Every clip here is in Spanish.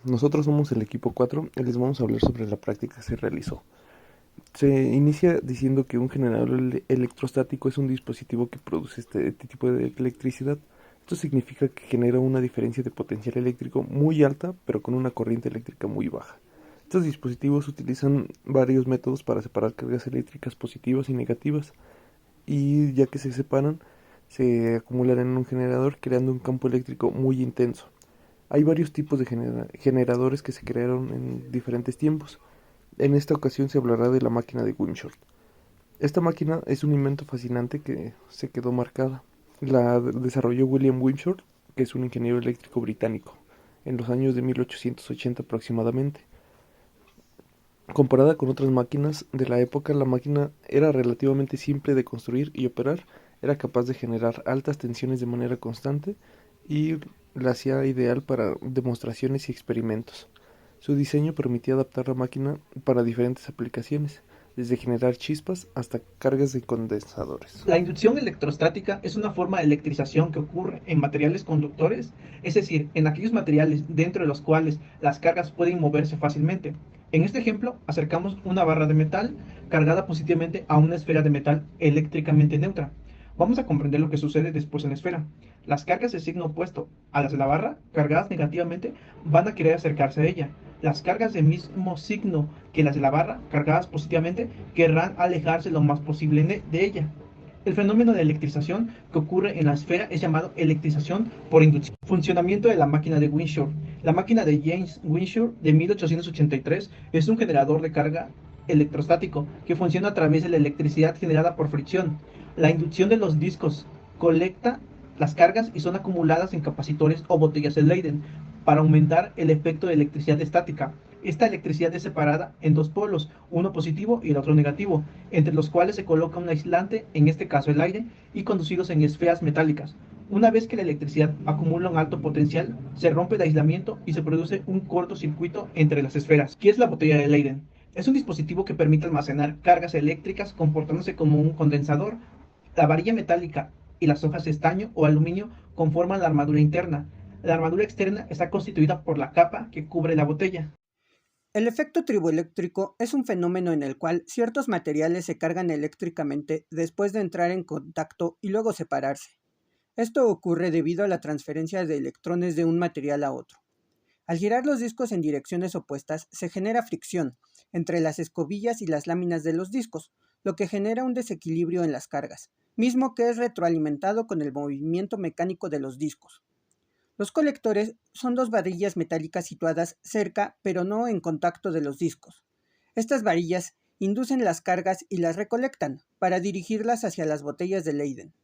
nosotros somos el equipo 4 y les vamos a hablar sobre la práctica que se realizó. Se inicia diciendo que un generador electrostático es un dispositivo que produce este tipo de electricidad. Esto significa que genera una diferencia de potencial eléctrico muy alta, pero con una corriente eléctrica muy baja. Estos dispositivos utilizan varios métodos para separar cargas eléctricas positivas y negativas, y ya que se separan, se acumulan en un generador creando un campo eléctrico muy intenso. Hay varios tipos de generadores que se crearon en diferentes tiempos. En esta ocasión se hablará de la máquina de Wimshurst. Esta máquina es un invento fascinante que se quedó marcada. La desarrolló William Wimshurst, que es un ingeniero eléctrico británico, en los años de 1880 aproximadamente. Comparada con otras máquinas de la época, la máquina era relativamente simple de construir y operar, era capaz de generar altas tensiones de manera constante y la hacía ideal para demostraciones y experimentos. Su diseño permitía adaptar la máquina para diferentes aplicaciones, desde generar chispas hasta cargas de condensadores. La inducción electrostática es una forma de electrización que ocurre en materiales conductores, es decir, en aquellos materiales dentro de los cuales las cargas pueden moverse fácilmente. En este ejemplo, acercamos una barra de metal cargada positivamente a una esfera de metal eléctricamente neutra. Vamos a comprender lo que sucede después en la esfera. Las cargas de signo opuesto a las de la barra, cargadas negativamente, van a querer acercarse a ella. Las cargas del mismo signo que las de la barra, cargadas positivamente, querrán alejarse lo más posible de ella. El fenómeno de electrización que ocurre en la esfera es llamado electrización por inducción. Funcionamiento de la máquina de Windshur. La máquina de James Windshur de 1883 es un generador de carga electrostático que funciona a través de la electricidad generada por fricción. La inducción de los discos colecta las cargas y son acumuladas en capacitores o botellas de Leyden para aumentar el efecto de electricidad estática. Esta electricidad es separada en dos polos, uno positivo y el otro negativo, entre los cuales se coloca un aislante, en este caso el aire, y conducidos en esferas metálicas. Una vez que la electricidad acumula un alto potencial, se rompe el aislamiento y se produce un cortocircuito entre las esferas. ¿Qué es la botella de Leyden? Es un dispositivo que permite almacenar cargas eléctricas comportándose como un condensador. La varilla metálica y las hojas de estaño o aluminio conforman la armadura interna. La armadura externa está constituida por la capa que cubre la botella. El efecto triboeléctrico es un fenómeno en el cual ciertos materiales se cargan eléctricamente después de entrar en contacto y luego separarse. Esto ocurre debido a la transferencia de electrones de un material a otro. Al girar los discos en direcciones opuestas, se genera fricción entre las escobillas y las láminas de los discos, lo que genera un desequilibrio en las cargas, mismo que es retroalimentado con el movimiento mecánico de los discos. Los colectores son dos varillas metálicas situadas cerca, pero no en contacto de los discos. Estas varillas inducen las cargas y las recolectan para dirigirlas hacia las botellas de Leyden.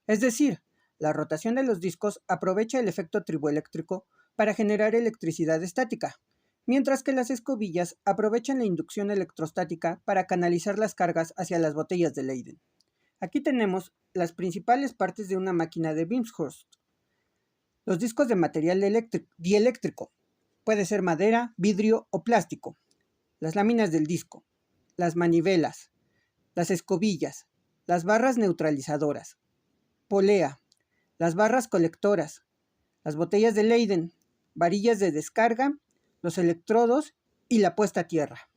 Es decir, la rotación de los discos aprovecha el efecto triboeléctrico para generar electricidad estática, mientras que las escobillas aprovechan la inducción electrostática para canalizar las cargas hacia las botellas de Leyden. Aquí tenemos las principales partes de una máquina de Wimshurst. Los discos de material dieléctrico. Puede ser madera, vidrio o plástico. Las láminas del disco. Las manivelas. Las escobillas. Las barras neutralizadoras. Polea. Las barras colectoras. Las botellas de Leyden. Varillas de descarga. Los electrodos y la puesta a tierra.